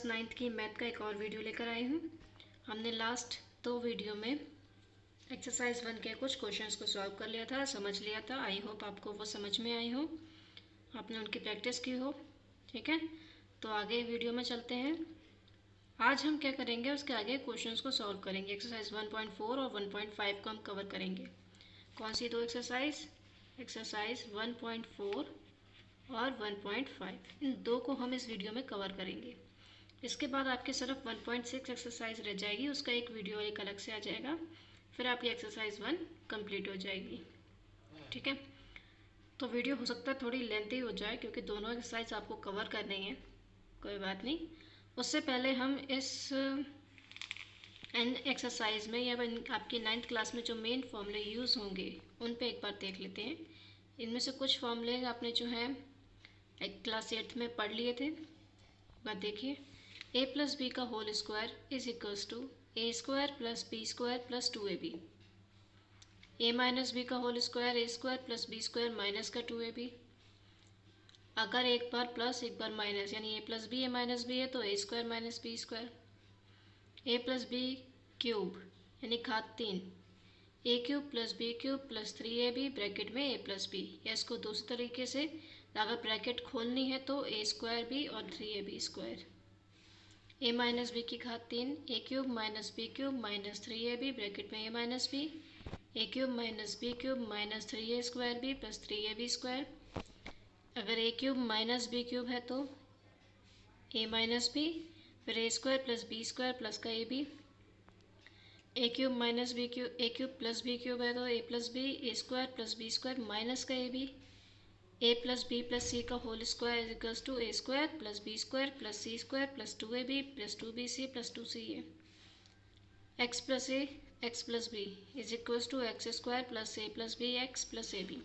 9th की math का एक और वीडियो लेकर आई हूँ। हमने लास्ट 2 वीडियो में एक्सरसाइज 1 के कुछ क्वेश्चंस को सॉल्व कर लिया था, समझ लिया था। आई होप आपको वो समझ में आई हो, आपने उनकी प्रैक्टिस की हो। ठीक है, तो आगे वीडियो में चलते हैं। आज हम क्या करेंगे, उसके आगे क्वेश्चंस को सॉल्व करेंगे। एक्सरसाइज 1.4 और 1.5 को हम कवर करेंगे। कौन सी दो एक्सरसाइज? एक्सरसाइज 1.4 और 1.5, इन दो को हम इस वीडियो में कवर करेंगे। इसके बाद आपके सिर्फ 1.6 एक्सरसाइज रह जाएगी, उसका एक वीडियो एक अलग से आ जाएगा। फिर आपकी एक्सरसाइज 1 कंप्लीट हो जाएगी। ठीक है, तो वीडियो हो सकता है थोड़ी लेंथी हो जाए क्योंकि दोनों एक्सरसाइज आपको कवर करनी है। कोई बात नहीं, उससे पहले हम इस एक्सरसाइज में या आपकी 9th क्लास में जो मेन फॉर्मूले यूज़ होंगे उन पे एक बार देख लेते हैं। इनमें से कुछ फॉर्मूले आपने जो है क्लास 8th में पढ़ लिए थे। बात देखिए, a प्लस बी का whole square is equals to a square plus b square plus 2ab। A minus b का whole square a square plus b square minus का 2ab। अगर एक बार प्लस एक बार माइनस यानी a plus b a minus b है तो a square minus b square. A plus b cube यानी घात 3, a cube plus b cube plus 3ab bracket में ए प्लस बी। या इसको दूसरे तरीके से अगर ब्रैकेट खोलनी है तो ए स्क्वायर बी और 3ab स्क्वायर। ए माइनस बी की घात 3, a cube minus b cube minus 3ab bracket में a minus b, a cube minus b cube minus 3a square b plus 3ab square. अगर a cube minus b cube है तो a minus b, फिर a square plus b square plus का a b. A cube minus b cube, a cube plus b cube है तो a plus b, a square plus b square minus का a b. A plus b plus c का whole square is equals to a square plus b square plus c square plus 2ab plus 2bc plus 2ca। X plus a x plus b is equals to x square plus a plus b x plus a b.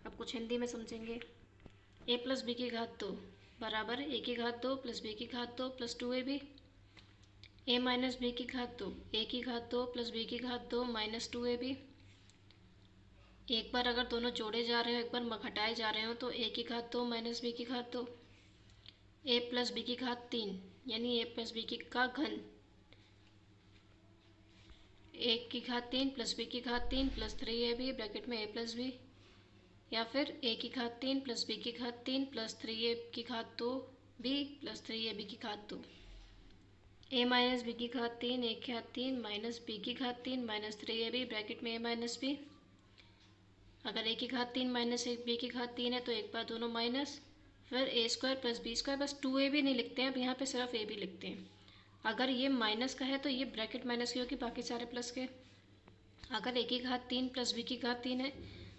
अब कुछ हिंदी में समझेंगे। ए plus B की घात 2 बराबर ए की घात 2 plus B की घात 2 plus 2ab। A minus B की घात 2, ए की घात 2 प्लस बी की घात 2 माइनस 2ab। एक बार अगर दोनों जोड़े जा रहे हो एक बार घटाए जा रहे हो तो ए की घात 2 माइनस बी की घात 2। ए प्लस बी की घात 3 यानी ए प्लस बी का घन, ए की घात 3 प्लस बी की घात 3 प्लस 3ab ब्रैकेट में ए प्लस बी। या फिर ए की घात 3 प्लस बी की घात 3 प्लस 3a की घात 2 बी प्लस 3ab की घात 2। ए माइनस बी की घात 3, ए की घात 3 माइनस बी की घात 3 माइनस 3ab ब्रैकेट में ए माइनस बी। अगर ए की घात 3 माइनस एक बी की घात 3 है तो एक बार दोनों माइनस, फिर a square plus b square, बस 2ab नहीं लिखते हैं अब यहाँ पे सिर्फ ए बी लिखते हैं। अगर ये माइनस का है तो ये ब्रैकेट माइनस की होगी, बाकी सारे प्लस के। अगर ए की घात 3 प्लस बी की घात 3 है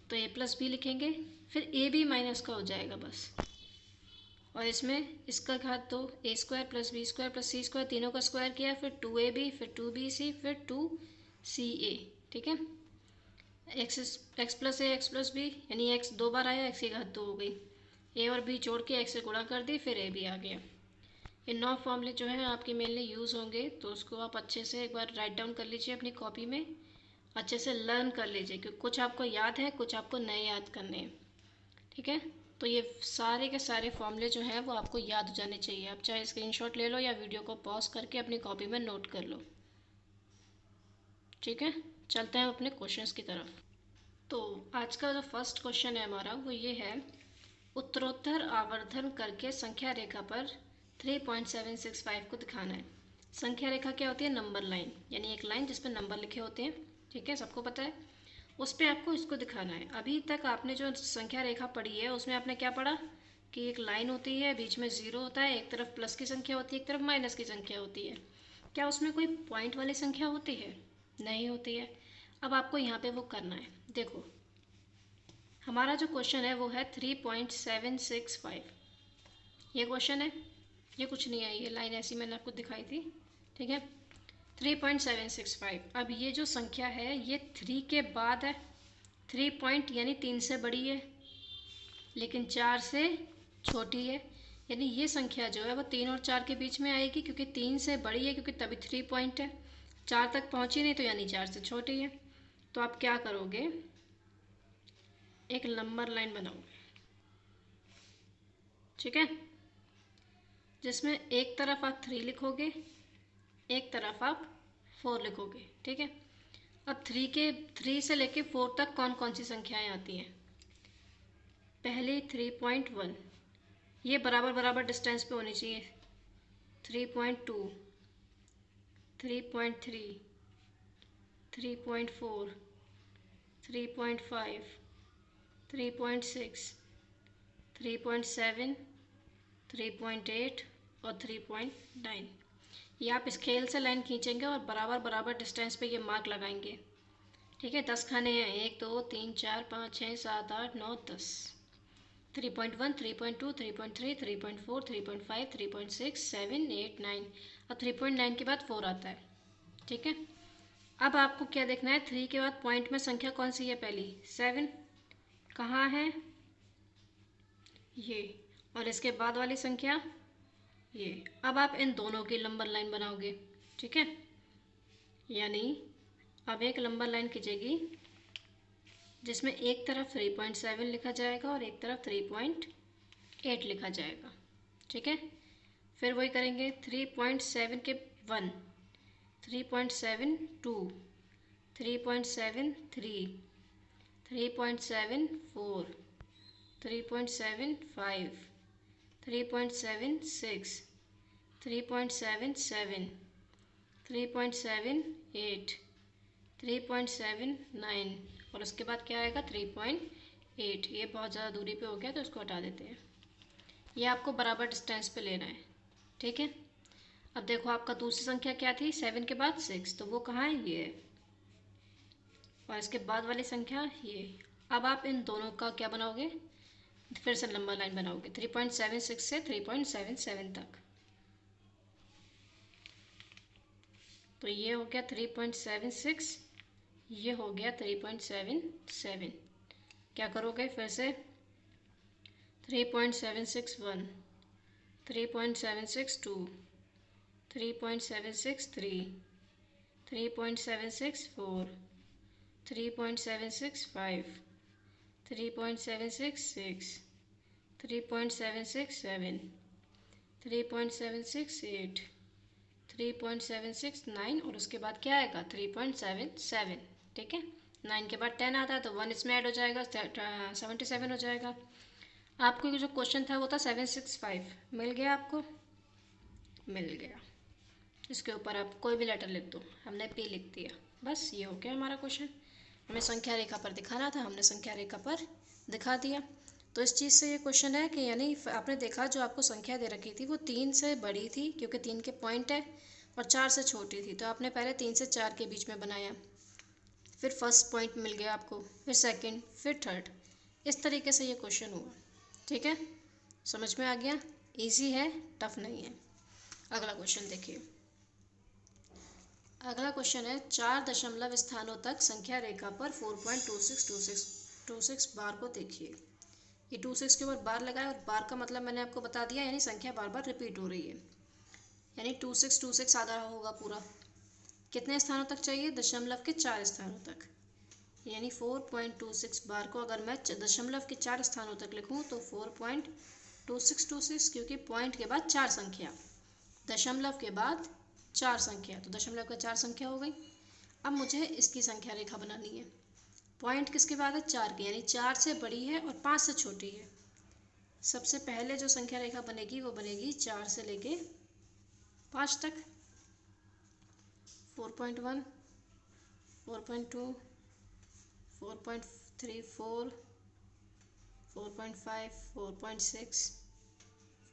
तो ए प्लस बी लिखेंगे, फिर ए भी माइनस का हो जाएगा बस। और इसमें इसका घात 2 a square plus b square plus c square, तीनों का स्क्वायर किया, फिर 2ab फिर 2bc फिर 2ca। ठीक है, x plus a x plus B यानी एक्स 2 बार आया, एक्स की घात 2 हो गई। ए और बी जोड़ के एक्स से गुणा कर दी, फिर ए भी आ गया। ये 9 फॉर्मूले जो हैं आपके मेनली यूज़ होंगे, तो उसको आप अच्छे से एक बार राइट डाउन कर लीजिए अपनी कॉपी में, अच्छे से लर्न कर लीजिए क्योंकि कुछ आपको याद है कुछ आपको नए याद करने हैं। ठीक है, तो ये सारे के सारे फॉर्मूले जो हैं वो आपको याद हो जाने चाहिए। आप चाहे स्क्रीनशॉट ले लो या वीडियो को पॉज करके अपनी कॉपी में नोट कर लो। ठीक है, चलते हैं अपने क्वेश्चंस की तरफ। तो आज का जो फर्स्ट क्वेश्चन है हमारा वो ये है, उत्तरोत्तर आवर्धन करके संख्या रेखा पर 3.765 को दिखाना है। संख्या रेखा क्या होती है? नंबर लाइन, यानी एक लाइन जिस पर नंबर लिखे होते हैं। ठीक है, सबको पता है। उस पर आपको इसको दिखाना है। अभी तक आपने जो संख्या रेखा पढ़ी है उसमें आपने क्या पढ़ा कि एक लाइन होती है, बीच में ज़ीरो होता है, एक तरफ प्लस की संख्या होती है एक तरफ माइनस की संख्या होती है। क्या उसमें कोई पॉइंट वाली संख्या होती है? नहीं होती है। अब आपको यहाँ पे वो करना है। देखो, हमारा जो क्वेश्चन है वो है 3.765। ये क्वेश्चन है, ये कुछ नहीं है, ये लाइन ऐसी मैंने आपको दिखाई थी। ठीक है, 3.765। अब ये जो संख्या है ये 3 के बाद है। 3 पॉइंट यानी 3 से बड़ी है लेकिन 4 से छोटी है, यानी ये संख्या जो है वो 3 और 4 के बीच में आएगी क्योंकि 3 से बड़ी है, क्योंकि तभी 3 पॉइंट है। 4 तक पहुँची नहीं तो यानी 4 से छोटी है। तो आप क्या करोगे, एक नंबर लाइन बनाओगे। ठीक है, जिसमें एक तरफ आप 3 लिखोगे, एक तरफ आप 4 लिखोगे। ठीक है, अब 3 से लेके 4 तक कौन कौन सी संख्याएं आती हैं। पहली 3.1, ये बराबर बराबर डिस्टेंस पे होनी चाहिए। 3.2, 3.3, 3.4, 3.5, 3.6, 3.7, 3.8 और 3.9। ये आप स्केल से लाइन खींचेंगे और बराबर बराबर डिस्टेंस पे ये मार्क लगाएंगे। ठीक है, 10 खाने हैं, 1 2 3 4 5 6 7 8 9 10। 3.1, 3.2, 3.3, 3.4, 3.5, 3.6, 7 8 9 और 3.9 के बाद 4 आता है। ठीक है, अब आपको क्या देखना है, 3 के बाद पॉइंट में संख्या कौन सी है, पहली 7 कहाँ है, ये, और इसके बाद वाली संख्या ये। अब आप इन दोनों की लंबर लाइन बनाओगे। ठीक है, यानी अब एक लंबर लाइन खींचेगी जिसमें एक तरफ 3.7 लिखा जाएगा और एक तरफ 3.8 लिखा जाएगा। ठीक है, फिर वही करेंगे 3.7 के 1, 3.72, 3.73, 3.74, 3.75, 3.76, 3.77, 3.78, 3.79 और उसके बाद क्या आएगा 3.8। ये बहुत ज़्यादा दूरी पे हो गया तो इसको हटा देते हैं। ये आपको बराबर डिस्टेंस पे लेना है। ठीक है, अब देखो आपका दूसरी संख्या क्या थी, 7 के बाद 6, तो वो कहाँ है, ये है, और इसके बाद वाली संख्या ये। अब आप इन दोनों का क्या बनाओगे, फिर से लंबा लाइन बनाओगे 3.76 से 3.77 तक। तो ये हो गया 3.76, ये हो गया 3.77। क्या करोगे, फिर से 3.761, 3.762, 3.763, 3.764, 3.765, 3.766, 3.767, 3.768, 3.769 और उसके बाद क्या आएगा 3.77। ठीक है, 9 के बाद 10 आता है तो 1 इसमें ऐड हो जाएगा, 77 हो जाएगा। आपको जो क्वेश्चन था वो था 765, मिल गया आपको, मिल गया। इसके ऊपर आप कोई भी लेटर लिख दो, हमने P लिख दिया, बस ये हो गया हमारा क्वेश्चन। हमें संख्या रेखा पर दिखाना था, हमने संख्या रेखा पर दिखा दिया। तो इस चीज़ से ये क्वेश्चन है कि यानी आपने देखा जो आपको संख्या दे रखी थी वो 3 से बड़ी थी क्योंकि 3 के पॉइंट है, और 4 से छोटी थी, तो आपने पहले 3 से 4 के बीच में बनाया, फिर फर्स्ट पॉइंट मिल गया आपको, फिर सेकंड, फिर थर्ड, इस तरीके से ये क्वेश्चन हुआ। ठीक है, समझ में आ गया, इजी है, टफ नहीं है। अगला क्वेश्चन देखिए। अगला क्वेश्चन है 4 दशमलव स्थानों तक संख्या रेखा पर 4.262626 बार को देखिए। ये 26 के ऊपर बार लगाए और बार का मतलब मैंने आपको बता दिया, यानी संख्या बार बार रिपीट हो रही है, यानी 2626 आ रहा होगा पूरा। कितने स्थानों तक चाहिए, दशमलव के 4 स्थानों तक, यानी 4.26 बार को अगर मैं दशमलव के 4 स्थानों तक लिखूं तो 4.2626, क्योंकि पॉइंट के बाद 4 संख्या, दशमलव के बाद 4 संख्या, तो दशमलव का 4 संख्या हो गई। अब मुझे इसकी संख्या रेखा बनानी है। पॉइंट किसके बाद है, 4 के, यानी 4 से बड़ी है और 5 से छोटी है। सबसे पहले जो संख्या रेखा बनेगी वो बनेगी 4 से लेके 5 तक। 4.1, 4.2, 4.34, 4.5, 4.6,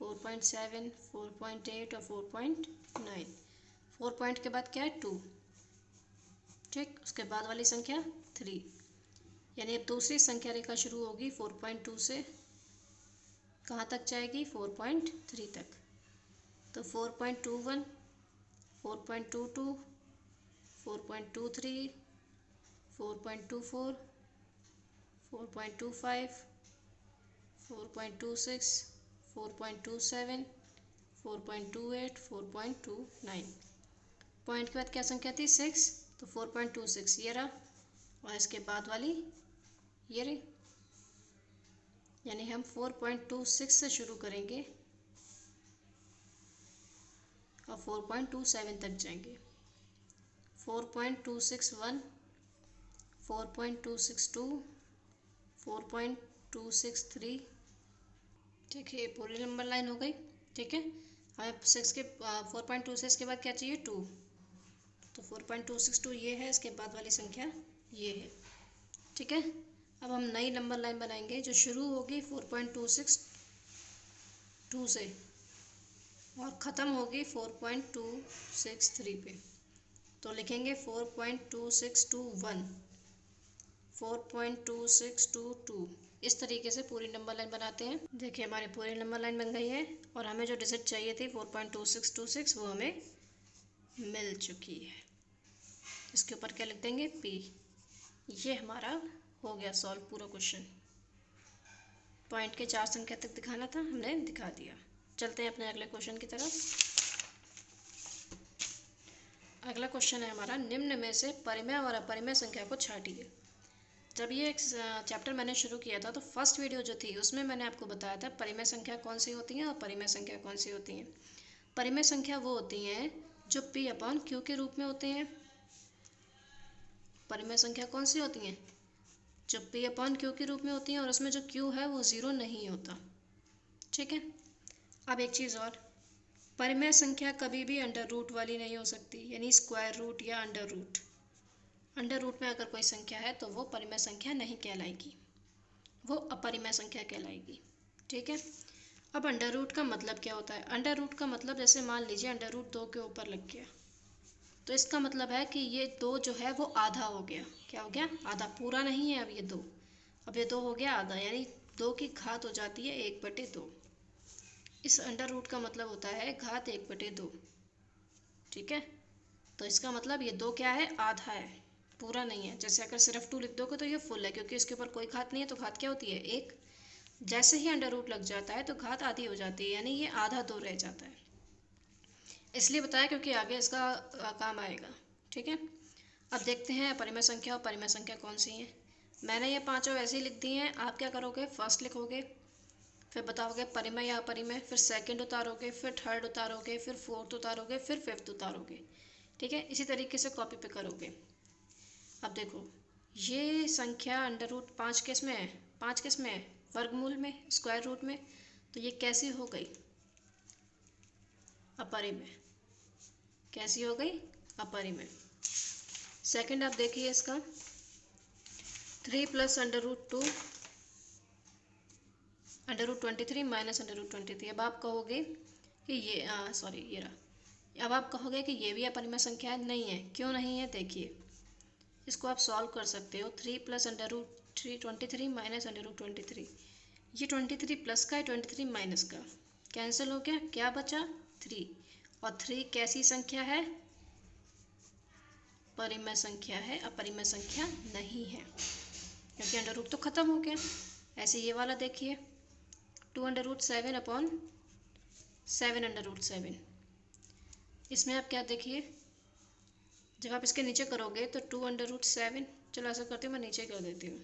4.7, 4.8 और 4.9। 4 पॉइंट के बाद क्या है, 2। ठीक, उसके बाद वाली संख्या 3, यानी अब दूसरी संख्या रेखा शुरू होगी 4.2 से, कहाँ तक जाएगी, 4.3 तक। तो 4.21, 4.22, 4.23, 4.24, 4.25, 4.26, 4.27, 4.28, 4.29। पॉइंट के बाद क्या संख्या थी, 6, तो 4.26 ये रहा, और इसके बाद वाली ये रही, यानी हम 4.26 से शुरू करेंगे और 4.27 तक जाएंगे। 4.261, 4.262, 4.263। ठीक है, पूरी नंबर लाइन हो गई। ठीक है, हमें 4.26 के बाद क्या चाहिए? 2। तो 4.262 ये है, इसके बाद वाली संख्या ये है। ठीक है, अब हम नई नंबर लाइन बनाएंगे जो शुरू होगी 4.262 से और ख़त्म होगी 4.263 पे। तो लिखेंगे 4.2621, 4.2622। इस तरीके से पूरी नंबर लाइन बनाते हैं। देखिए हमारी पूरी नंबर लाइन बन गई है और हमें जो डिजिट चाहिए थी 4.2626 वो हमें मिल चुकी है। इसके ऊपर क्या लिख देंगे? P। ये हमारा हो गया सॉल्व पूरा क्वेश्चन। पॉइंट के 4 संख्या तक दिखाना था, हमने दिखा दिया। चलते हैं अपने अगले क्वेश्चन की तरफ। अगला क्वेश्चन है हमारा, निम्न में से परिमेय और अपरिमेय संख्या को छांटिए। जब ये चैप्टर मैंने शुरू किया था तो फर्स्ट वीडियो जो थी उसमें मैंने आपको बताया था परिमेय संख्या कौन सी होती हैं और परिमेय संख्या कौन सी होती हैं। परिमेय संख्या वो होती हैं जो P/Q के रूप में होते हैं। परिमेय संख्या कौन सी होती हैं? जो P/Q के रूप में होती हैं और उसमें जो Q है वो 0 नहीं होता। ठीक है, अब एक चीज़ और, परिमेय संख्या कभी भी अंडर रूट वाली नहीं हो सकती, यानी स्क्वायर रूट या अंडर रूट। अंडर रूट में अगर कोई संख्या है तो वो परिमेय संख्या नहीं कहलाएगी, वो अपरिमेय संख्या कहलाएगी। ठीक है, अब अंडर रूट का मतलब क्या होता है? अंडर रूट का मतलब जैसे मान लीजिए अंडर रूट 2 के ऊपर लग गया, तो इसका मतलब है कि ये 2 जो है वो आधा हो गया। क्या हो गया? आधा। पूरा नहीं है अब ये 2, अब ये 2 हो गया आधा, यानी 2 की घात हो जाती है 1/2। इस अंडर रूट का मतलब होता है घात 1/2। ठीक है, तो इसका मतलब ये 2 क्या है? आधा है, पूरा नहीं है। जैसे अगर सिर्फ 2 लिख दोगे तो ये फुल है, क्योंकि इसके ऊपर कोई घात नहीं है, तो घात क्या होती है? 1। जैसे ही अंडर रूट लग जाता है तो घात आधी हो जाती है, यानी ये आधा 2 रह जाता है। इसलिए बताया क्योंकि आगे इसका काम आएगा। ठीक है, अब देखते हैं अपरिमेय संख्या और परिमेय संख्या कौन सी हैं। मैंने ये पांचों वैसे ही लिख दी हैं। आप क्या करोगे? फर्स्ट लिखोगे, फिर बताओगे परिमेय या अपरिमेय, फिर सेकंड उतारोगे, फिर थर्ड उतारोगे, फिर फोर्थ उतारोगे, फिर फिफ्थ उतारोगे। ठीक है, इसी तरीके से कॉपी पे करोगे। अब देखो, ये संख्या अंडर रूट 5 किस में है? 5 किस में है? वर्गमूल में, स्क्वायर रूट में। तो ये कैसी हो गई? अपरिमेय। कैसी हो गई? अपरिमेय। सेकंड आप देखिए इसका, 3 plus under root 2 under root 23 minus under root 23। अब आप कहोगे कि ये ये रहा। अब आप कहोगे कि ये भी अपरिमेय संख्या है। नहीं है। क्यों नहीं है? देखिए, इसको आप सॉल्व कर सकते हो। 3 plus under root 23 minus under root 23, ये 23 प्लस का है, 23 माइनस का, कैंसिल हो गया। क्या बचा? 3। और 3 कैसी संख्या है? परिमेय संख्या है, अपरिमेय संख्या नहीं है, क्योंकि अंडर रूट तो खत्म हो गया। ऐसे ये वाला देखिए, 2 under root 7 upon 7 under root 7। इसमें आप क्या देखिए, जब आप इसके नीचे करोगे तो 2 अंडर रूट 7, चलो ऐसा करती हूँ मैं नीचे कर देती हूँ।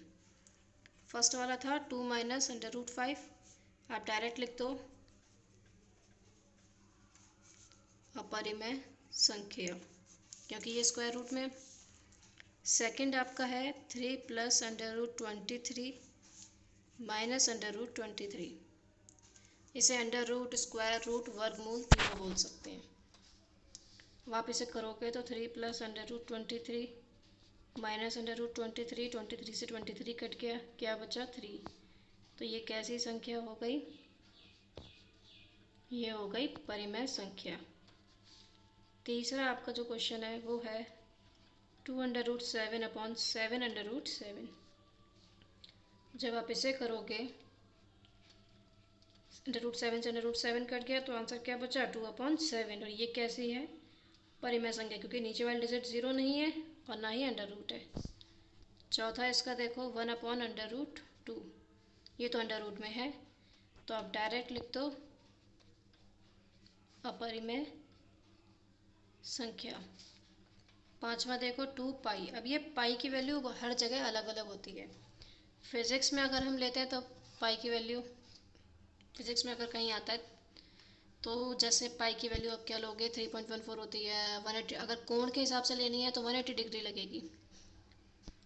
फर्स्ट वाला था 2 माइनस अंडर रूट 5, आप डायरेक्ट लिख दो अपरिमेय संख्या, क्योंकि ये स्क्वायर रूट में। सेकंड आपका है 3 plus under root 23 minus under root 23। इसे अंडर रूट, स्क्वायर रूट, वर्गमूल तीनों बोल सकते हैं। आप इसे करोगे तो 3 plus under root 23 minus under root 23, 23 से 23 कट गया, क्या बचा? 3। तो ये कैसी संख्या हो गई? ये हो गई परिमेय संख्या। तीसरा आपका जो क्वेश्चन है वो है 2 under root 7 upon 7 under root 7। जब आप इसे करोगे, अंडर रूट 7 से अंडर रूट 7 कट गया, तो आंसर क्या बचा? 2/7। और ये कैसी है? परिमेय संख्या, क्योंकि नीचे वाली डिजिट 0 नहीं है और ना ही अंडर रूट है। चौथा इसका देखो 1/√2, ये तो अंडर रूट में है, तो आप डायरेक्ट लिख दो अपरिमेय संख्या। पांचवा देखो 2 पाई। अब ये पाई की वैल्यू हर जगह अलग अलग होती है। फिजिक्स में अगर हम लेते हैं तो पाई की वैल्यू, फिजिक्स में अगर कहीं आता है तो जैसे पाई की वैल्यू आप क्या लोगे, 3.14 होती है। 180 अगर कोण के हिसाब से लेनी है तो 180 डिग्री लगेगी,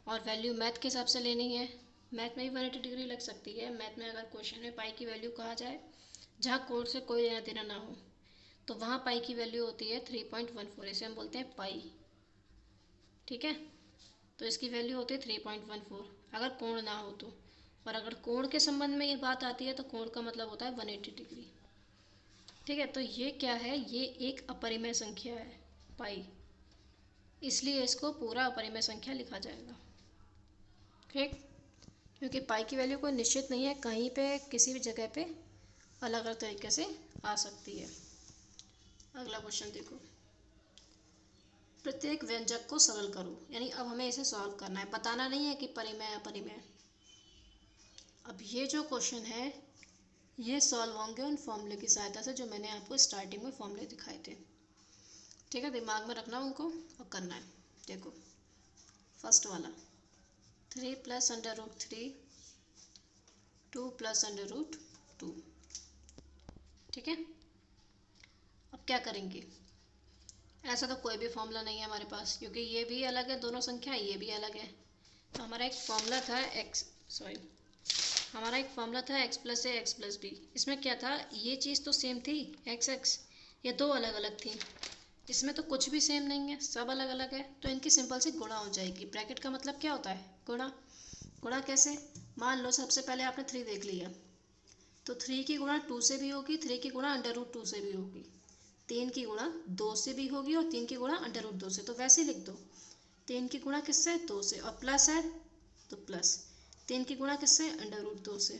और वैल्यू मैथ के हिसाब से लेनी है, मैथ में भी 180 डिग्री लग सकती है। मैथ में अगर क्वेश्चन में पाई की वैल्यू कहा जाए जहाँ कोण से कोई लेना देना ना हो, तो वहाँ पाई की वैल्यू होती है 3.14, इसे हम बोलते हैं पाई। ठीक है, तो इसकी वैल्यू होती है 3.14 अगर कोण ना हो तो। और अगर कोण के संबंध में ये बात आती है तो कोण का मतलब होता है 180 डिग्री। ठीक है, तो ये क्या है, ये एक अपरिमेय संख्या है पाई, इसलिए इसको पूरा अपरिमेय संख्या लिखा जाएगा। ठीक, क्योंकि पाई की वैल्यू कोई निश्चित नहीं है, कहीं पे किसी भी जगह पे अलग अलग तरीके से आ सकती है। अगला क्वेश्चन देखो, प्रत्येक व्यंजक को सरल करो, यानी अब हमें इसे सॉल्व करना है, बताना नहीं है कि परिमेय अपरिमेय। अब ये जो क्वेश्चन है ये सॉल्व होंगे उन फॉर्मूले की सहायता से जो मैंने आपको स्टार्टिंग में फॉर्मूले दिखाए थे। ठीक है, दिमाग में रखना उनको और करना है। देखो फर्स्ट वाला 3 + √3 2 + √2। ठीक है, अब क्या करेंगे, ऐसा तो कोई भी फॉर्मूला नहीं है हमारे पास, क्योंकि ये भी अलग है दोनों संख्या, ये भी अलग है। तो हमारा एक फॉर्मूला था हमारा एक फॉर्मूला था x + a x + b। इसमें क्या था, ये चीज़ तो सेम थी x, ये दो अलग अलग थी। इसमें तो कुछ भी सेम नहीं है, सब अलग अलग है, तो इनकी सिंपल सी गुणा हो जाएगी। ब्रैकेट का मतलब क्या होता है, गुणा। गुणा कैसे, मान लो सबसे पहले आपने 3 देख लिया, तो 3 की गुणा 2 से भी होगी, 3 की गुणा √2 से भी होगी, 3 की गुणा 2 से भी होगी, और 3 की गुणा √2 से। तो वैसे ही लिख दो, 3 की गुणा किससे, 2 से, और प्लस है तो प्लस, 3 की गुणा किससे, √2 से।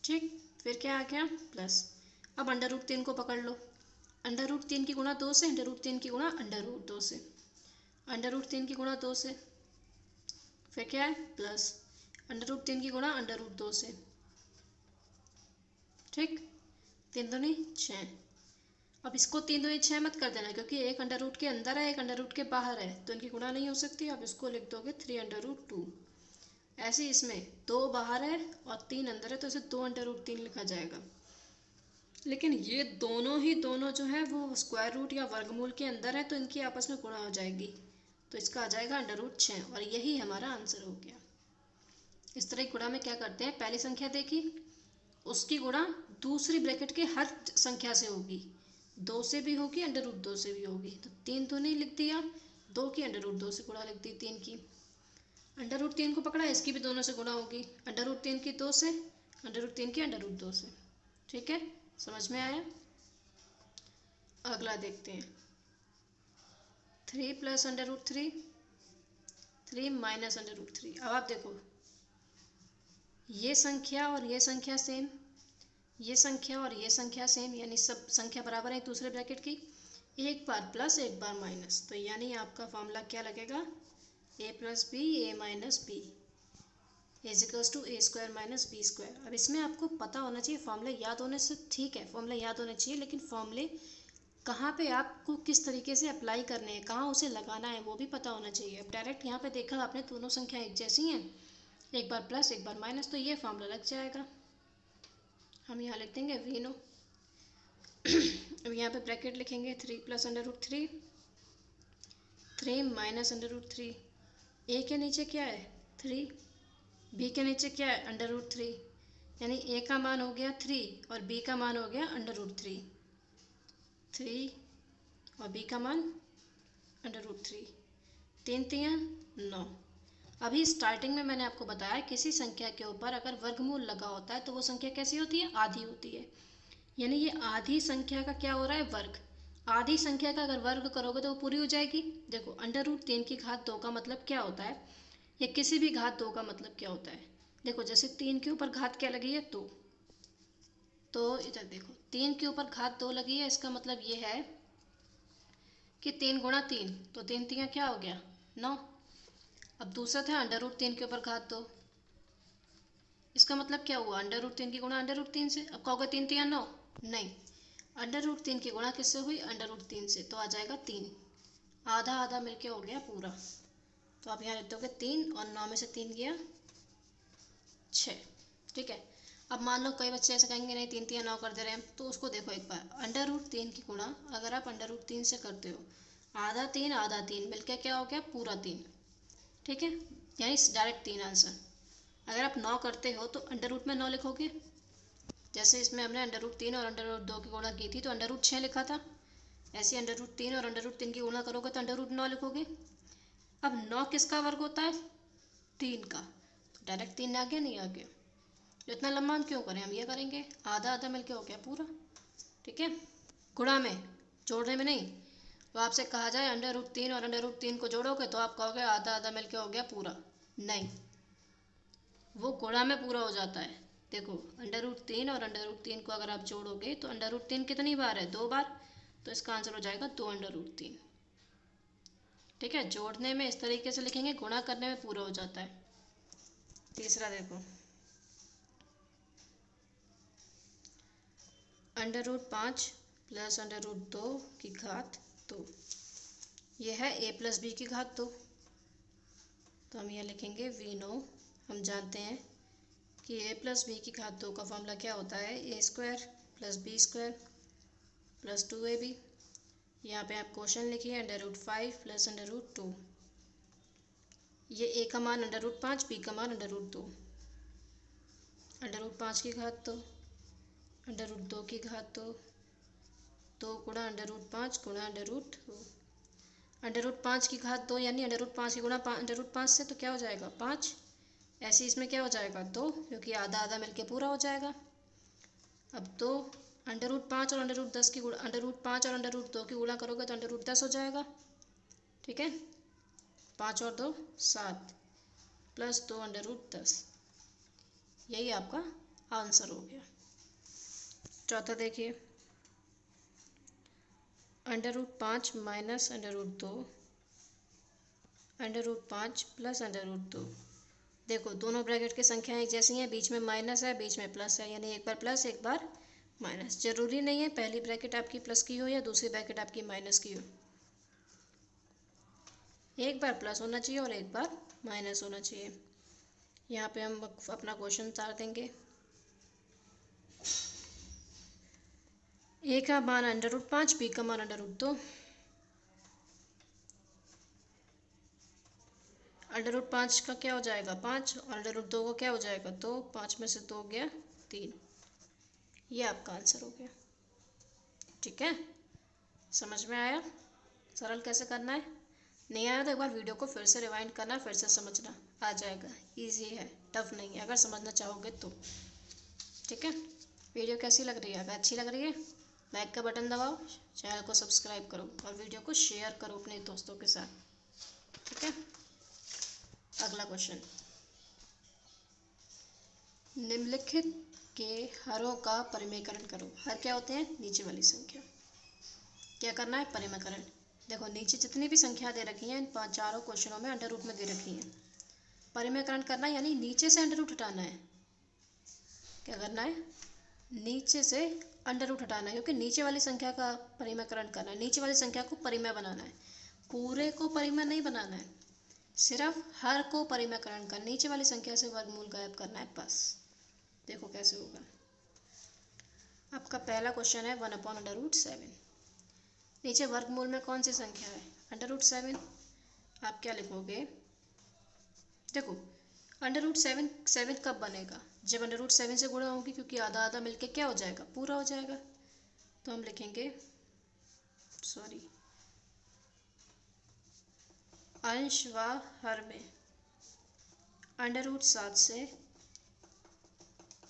ठीक, फिर क्या आ गया, प्लस। अब √3 को पकड़ लो, √3 की गुणा 2 से, √3 की गुणा √2 से, √3 की गुणा 2 से, फिर क्या है, प्लस, √3 की गुणा √2 से। ठीक, 3 दूनी 6। अब इसको 3 दूनी 6 मत कर देना, क्योंकि एक अंडर रूट के अंदर है एक अंडर रूट के बाहर है, तो इनकी गुणा नहीं हो सकती। अब इसको लिख दोगे 3√2। ऐसे इसमें 2 बाहर है और 3 अंदर है, तो इसे 2√3 लिखा जाएगा। लेकिन ये दोनों ही दोनों जो है वो स्क्वायर रूट या वर्गमूल के अंदर है, तो इनकी आपस में गुणा हो जाएगी, तो इसका आ जाएगा √6, और यही हमारा आंसर हो गया। इस तरह गुणा में क्या करते हैं, पहली संख्या देखी, उसकी गुणा दूसरी ब्रैकेट के हर संख्या से होगी, 2 से भी होगी, √2 से भी होगी, तो 3 तो नहीं लिख दिया, 2 की √2 से गुणा लिख दी, 3 की √3 को पकड़ा, इसकी भी दोनों से गुणा होगी, √3 की 2 से, √3 की √2 से। ठीक है, समझ में आया। अगला देखते हैं, 3 + √3 3 - √3। अब आप देखो, ये संख्या और ये संख्या सेम, ये संख्या और ये संख्या सेम, यानी सब संख्या बराबर है दूसरे ब्रैकेट की, एक बार प्लस एक बार माइनस, तो यानी आपका फॉर्मूला क्या लगेगा, a + b a - b = a² - b²। अब इसमें आपको पता होना चाहिए, फॉर्मूले याद होने से ठीक है, फॉर्मूले याद होने चाहिए, लेकिन फॉर्मूले कहाँ पे आपको किस तरीके से अप्लाई करने हैं, कहाँ उसे लगाना है, वो भी पता होना चाहिए। अब डायरेक्ट यहाँ पे देखा आपने दोनों संख्या एक जैसी हैं, एक बार प्लस एक बार माइनस, तो ये फॉर्मूला लग जाएगा। हम यहाँ लिख देंगे वी नो। अब यहाँ पे ब्रैकेट लिखेंगे, 3 + √3 3 - √3। ए के नीचे क्या है, 3, बी के नीचे क्या है, √3, यानी ए का मान हो गया 3 और बी का मान हो गया √3, 3 और बी का मान √3, 3 3 9। अभी स्टार्टिंग में मैंने आपको बताया किसी संख्या के ऊपर अगर वर्गमूल लगा होता है तो वो संख्या कैसी होती है, आधी होती है, यानी ये आधी संख्या का क्या हो रहा है, वर्ग। आधी संख्या का अगर वर्ग करोगे तो वो पूरी हो जाएगी। देखो √3 की घात 2 का मतलब क्या होता है, या किसी भी घात 2 का मतलब क्या होता है। देखो जैसे 3 के ऊपर घात क्या लगी है, 2, तो इधर देखो 3 के ऊपर घात 2 लगी है, इसका मतलब ये है कि 3 × 3, तो 3 3 क्या हो गया, 9। अब दूसरा था √3 के ऊपर घात 2, इसका मतलब क्या हुआ, √3 की गुणा √3 से। अब कहोगे 3 3 9, नहीं, √3 की गुणा किससे हुई, √3 से, तो आ जाएगा 3, आधा आधा मिलके हो गया पूरा। तो आप यहाँ लिख दोगे 3 और 9 में से 3 गया 6। ठीक है, अब मान लो कई बच्चे ऐसे कहेंगे नहीं 3 3 9 कर दे रहे हैं, तो उसको देखो एक बार, अंडर रूट 3 की गुणा अगर आप अंडर रूट 3 से करते हो, आधा तीन मिलकर क्या हो गया पूरा 3, ठीक है, यानी डायरेक्ट 3 आंसर। अगर आप 9 करते हो तो अंडर रूट में 9 लिखोगे, जैसे इसमें हमने अंडर रूट 3 और अंडर रूट 2 की गुणा की थी तो अंडर रूट 6 लिखा था, ऐसे अंडर रूट 3 और अंडर रूट 3 की गुणा करोगे तो अंडर रूट 9 लिखोगे। अब 9 किसका वर्ग होता है? 3 का, तो डायरेक्ट 3 आ गया, नहीं आ गया, तो इतना लंबा हम क्यों करें, हम ये करेंगे, आधा आधा मिलके हो गया पूरा, ठीक है, गुणा में, जोड़ने में नहीं। तो आपसे कहा जाए अंडर रूट 3 और अंडर रूट 3 को जोड़ोगे तो आप कहोगे आधा आधा मिलके हो गया पूरा, नहीं, वो गुणा में पूरा हो जाता है। देखो अंडर रूट 3 और अंडर रूट 3 को अगर आप जोड़ोगे तो अंडर रूट 3 कितनी बार है? 2 बार, तो इसका आंसर हो जाएगा 2 अंडर रूट 3, ठीक है। जोड़ने में इस तरीके से लिखेंगे, गुणा करने में पूरा हो जाता है। तीसरा देखो, under root 5 plus under root 2 की घात 2, यह है a प्लस बी की घात 2, तो हम यह लिखेंगे वी नो, हम जानते हैं कि a प्लस बी की घात 2 का फॉर्मूला क्या होता है, a² plus b² plus 2ab। यहाँ पे आप क्वेश्चन लिखिए under root 5 plus under root 2, ये a का मान अंडर रूट 5, b का मान अंडर रूट 2, अंडर रूट 5 की घात 2 अंडर रूट 2 की घात 2, 2 गुणा अंडर रूट 5 गुणा अंडर रूट 2, अंडर रूट 5 की घात 2 यानी अंडर रूट 5 की गुणा अंडर रूट 5 से, तो क्या हो जाएगा 5, ऐसे इसमें क्या हो जाएगा 2, क्योंकि आधा आधा मिलके पूरा हो जाएगा। अब 2 अंडर रूट 5 और अंडर रूट 10 की गुणा, अंडर रूट 5 और अंडर रूट 2 की गुणा करोगे तो अंडर रूट 10 हो जाएगा, ठीक है, 5 और 2 7 प्लस 2 अंडर रूट 10, यही आपका आंसर हो गया। चौथा देखिए, under root 5 minus under root 2 under root 5 plus under root 2, देखो दोनों ब्रैकेट की संख्याएं एक जैसी हैं, बीच में माइनस है बीच में प्लस है, यानी एक बार प्लस एक बार माइनस, जरूरी नहीं है पहली ब्रैकेट आपकी प्लस की हो या दूसरी ब्रैकेट आपकी माइनस की हो, एक बार प्लस होना चाहिए और एक बार माइनस होना चाहिए। यहाँ पे हम अपना क्वेश्चन उतार देंगे, a का मान अंडर रूट 5, b का मान अंडर रूट 2, अंडर रूट 5 का क्या हो जाएगा 5 और अंडर रूट 2 का क्या हो जाएगा 2, 5 में से 2 गया 3, ये आपका आंसर हो गया, ठीक है। समझ में आया सरल कैसे करना है? नहीं आया तो एक बार वीडियो को फिर से रिवाइंड करना, फिर से समझना, आ जाएगा, इजी है, टफ नहीं है अगर समझना चाहोगे तो, ठीक है। वीडियो कैसी लग रही है? अगर अच्छी लग रही है लाइक का बटन दबाओ, चैनल को सब्सक्राइब करो और वीडियो को शेयर करो अपने दोस्तों के साथ, ठीक है। अगला क्वेश्चन, निम्नलिखित के हरों का परिमेयकरण करो। हर क्या होते हैं? नीचे वाली संख्या। क्या करना है? परिमेयकरण। देखो नीचे जितनी भी संख्या दे रखी हैं इन चारों क्वेश्चनों में अंडर रूट में दे रखी हैं, परिमेयकरण करना है यानी नीचे से अंडर रूट हटाना है। क्या करना है? नीचे से अंडर रूट हटाना है, क्योंकि नीचे वाली संख्या का परिमेयकरण करना है, नीचे वाली संख्या को परिमेय बनाना है, पूरे को परिमेय नहीं बनाना है, सिर्फ हर को परिमेयकरण कर, नीचे वाली संख्या से वर्गमूल गायब करना है बस। देखो कैसे होगा। आपका पहला क्वेश्चन है 1/√7, नीचे वर्गमूल में कौन सी संख्या है? Under root 7। आप क्या लिखोगे? देखो अंडर रूट 7 कब बनेगा? जब अंडर रूट 7 से गुणा होगी, क्योंकि आधा आधा मिलके क्या हो जाएगा? पूरा हो जाएगा। तो हम लिखेंगे अंश व हर में अंडर रूट 7 से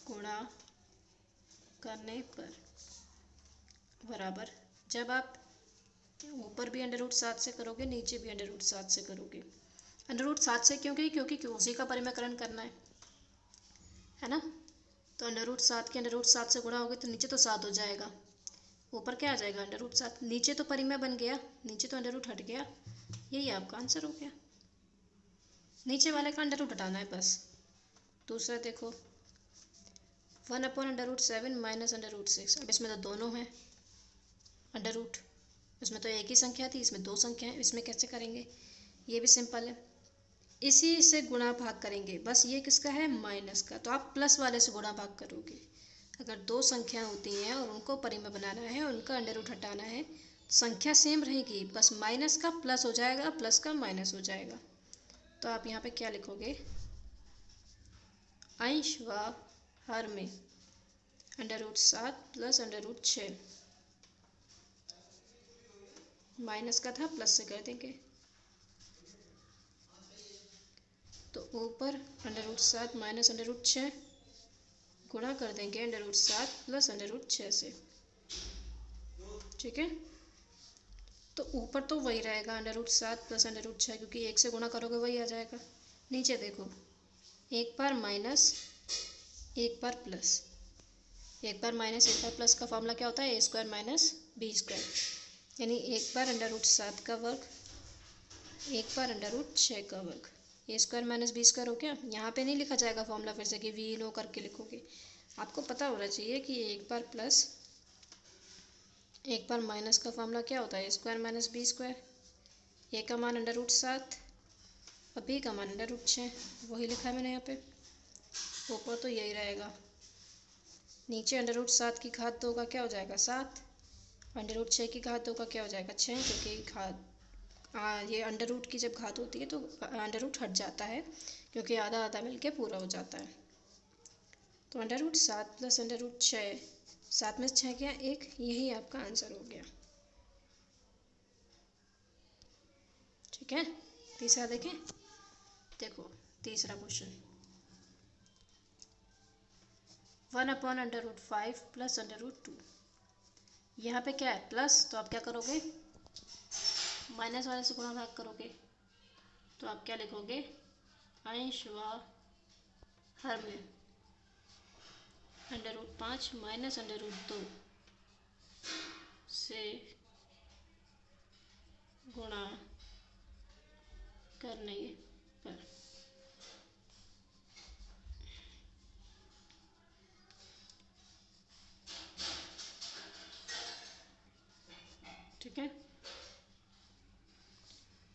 गुणा करने पर बराबर, जब आप ऊपर भी अंडर रूट 7 से करोगे नीचे भी अंडर रूट 7 से करोगे। अंडर रूट 7 से क्योंकि उसी का परिमेयकरण करना है ना। तो अंडर रूट 7 के अंडर रूट 7 से गुणा होगे तो नीचे तो 7 हो जाएगा, ऊपर क्या आ जाएगा? अंडर रूट 7, नीचे तो परिमेय बन गया, नीचे तो अंडर रूट हट गया, यही आपका आंसर हो गया। नीचे वाले का अंडर रूट हटाना है बस। दूसरा देखो 1/√7 माइनस अंडर रूट 6, अब इसमें तो दोनों हैं अंडर रूट, इसमें तो एक ही संख्या थी, इसमें दो संख्या है, इसमें कैसे करेंगे? ये भी सिंपल है। इसी से गुणा भाग करेंगे। बस ये किसका है, माइनस का, तो आप प्लस वाले से गुणा भाग करोगे। अगर दो संख्या होती हैं और उनको परिमेय बनाना है, उनका अंडर रूट हटाना है, संख्या सेम रहेगी, बस माइनस का प्लस हो जाएगा, प्लस का माइनस हो जाएगा। तो आप यहाँ पे क्या लिखोगे, अंश व हर में under root 7 plus under root 6, minus का था प्लस से कर देंगे, तो ऊपर under root 7 minus under root 6 गुणा कर देंगे under root 7 plus under root 6 से। ठीक है, तो ऊपर तो वही रहेगा under root 7 plus under root 6, क्योंकि एक से गुणा करोगे वही आ जाएगा। नीचे देखो, एक बार माइनस एक बार प्लस, एक बार माइनस एक बार प्लस का फॉर्मूला क्या होता है, ए स्क्वायर माइनस बी स्क्वायर, यानी एक बार अंडर रूट 7 का वर्ग, एक बार अंडर रूट 6 का वर्ग, ए स्क्वायर माइनस बी स्क्वायर हो गया। यहाँ पे नहीं लिखा जाएगा फॉर्मूला फिर से कि वी नो करके लिखोगे, आपको पता होना चाहिए कि एक बार प्लस एक बार माइनस का फॉर्मूला क्या होता है, ए स्क्वायर माइनस बी स्क्वायर, ए का मान अंडर रूट 7 और बी का मान अंडर रूट 6, वही लिखा है मैंने यहाँ पे। ऊपर तो यही रहेगा, नीचे अंडर रूट 7 की घात 2 का क्या हो जाएगा 7, अंडर रूट 6 की घात 2 का क्या हो जाएगा 6, क्योंकि घात ये अंडर रूट की जब घात होती है तो अंडर रूट हट जाता है, क्योंकि आधा आधा मिलके पूरा हो जाता है। तो under root 7 plus under root 6, 7 में से 6 गया 1, यही आपका आंसर हो गया। ठीक है, तीसरा देखें, देखो तीसरा क्वेश्चन, 1/√5 प्लस √2, यहाँ पे क्या है प्लस, तो आप क्या करोगे, माइनस वाले से गुणा भाग करोगे, तो आप क्या लिखोगे, अंश व हर में √5 माइनस √2 से गुणा करने पर। ठीक है,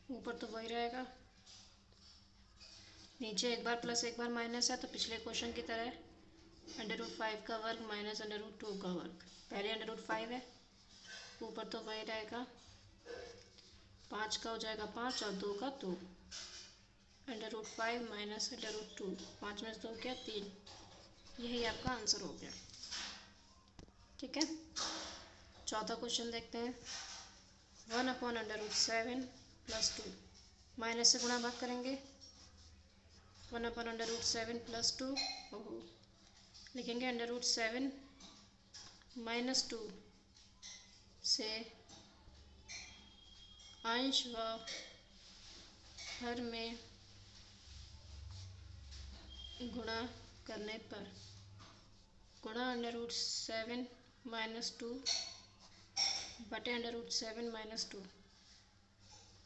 ऊपर तो वही रहेगा, नीचे एक बार प्लस एक बार माइनस है, तो पिछले क्वेश्चन की तरह √5 का वर्ग माइनस √2 का वर्ग, पहले √5 है, ऊपर तो वही रहेगा, 5 का हो जाएगा 5 और 2 का 2, √5 माइनस √2, 5 में से 2 क्या 3, यही आपका आंसर हो गया। ठीक है, चौथा क्वेश्चन देखते हैं, 1/√7 प्लस 2, माइनस से गुणा भाग करेंगे, 1/√7 प्लस 2, ओहो लिखेंगे √7 माइनस 2 से अंश व हर में गुणा करने पर, गुणा √7 माइनस 2 बटे √7 माइनस 2,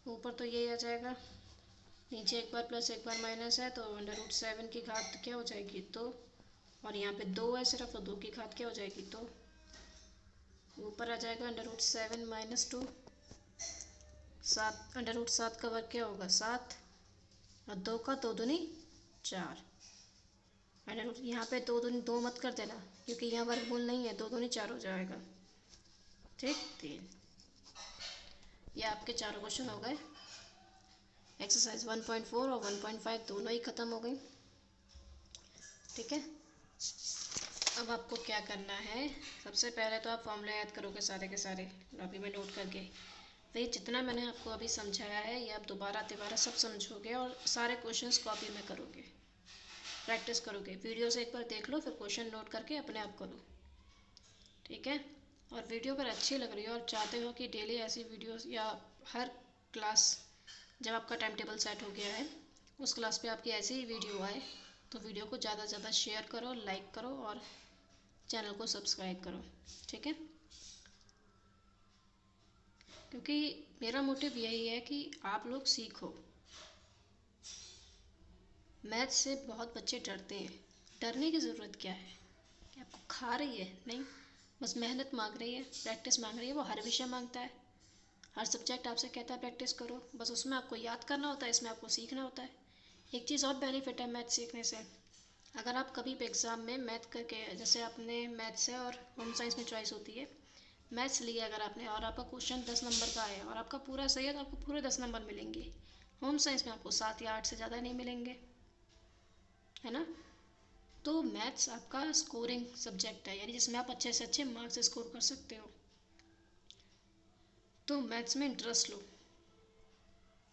ऊपर तो यही आ जाएगा, नीचे एक बार प्लस एक बार माइनस है, तो √7 की घात क्या हो जाएगी 2, और यहाँ पे 2 है सिर्फ, तो 2 की घात क्या हो जाएगी 2, ऊपर आ जाएगा √7 माइनस 2, 7 √7 का वर्ग क्या होगा 7, और 2 का 2 दूनी 4, यहाँ पे 2 दूनी 2 मत कर देना, क्योंकि यहाँ वर्गमूल नहीं है, 2 दूनी 4 हो जाएगा। ठीक, 3, ये आपके चारों क्वेश्चन हो गए, एक्सरसाइज 1.4 और 1.5 दोनों ही ख़त्म हो गई। ठीक है, अब आपको क्या करना है, सबसे पहले तो आप फॉर्मूला याद करोगे सारे के सारे कॉपी में नोट करके, वही जितना मैंने आपको अभी समझाया है ये आप दोबारा तिबारा सब समझोगे और सारे क्वेश्चंस कॉपी में करोगे, प्रैक्टिस करोगे, वीडियो से एक बार देख लो, फिर क्वेश्चन नोट करके अपने आप करो। ठीक है, और वीडियो अगर अच्छी लग रही हो और चाहते हो कि डेली ऐसी वीडियोस या हर क्लास जब आपका टाइम टेबल सेट हो गया है उस क्लास पे आपकी ऐसी ही वीडियो आए, तो वीडियो को ज़्यादा से ज़्यादा शेयर करो, लाइक करो और चैनल को सब्सक्राइब करो। ठीक है, क्योंकि मेरा मोटिव यही है कि आप लोग सीखो। मैथ से बहुत बच्चे डरते हैं, डरने की ज़रूरत क्या है, कि आपको खा रही है नहीं, बस मेहनत मांग रही है, प्रैक्टिस मांग रही है, वो हर विषय मांगता है, हर सब्जेक्ट आपसे कहता है प्रैक्टिस करो, बस उसमें आपको याद करना होता है, इसमें आपको सीखना होता है। एक चीज़ और बेनिफिट है मैथ सीखने से, अगर आप कभी भी एग्ज़ाम में मैथ करके, जैसे आपने मैथ्स है और होम साइंस में चॉइस होती है, मैथ्स लिया अगर आपने और आपका क्वेश्चन 10 नंबर का है और आपका पूरा सही है तो आपको पूरे 10 नंबर मिलेंगे। होम साइंस में आपको 7 या 8 से ज़्यादा नहीं मिलेंगे, है ना। तो मैथ्स आपका स्कोरिंग सब्जेक्ट है, यानी जिसमें आप अच्छे से अच्छे मार्क्स स्कोर कर सकते हो। तो मैथ्स में इंटरेस्ट लो।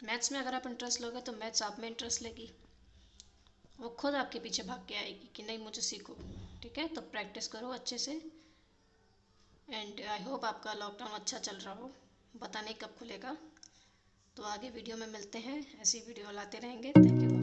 मैथ्स में अगर आप इंटरेस्ट लोगे तो मैथ्स आप में इंटरेस्ट लेगी, वो खुद आपके पीछे भाग के आएगी कि नहीं मुझे सीखो। ठीक है, तो प्रैक्टिस करो अच्छे से। एंड आई होप आपका लॉकडाउन अच्छा चल रहा हो। पता नहीं कब खुलेगा, तो आगे वीडियो में मिलते हैं, ऐसी वीडियो लाते रहेंगे। Thank you.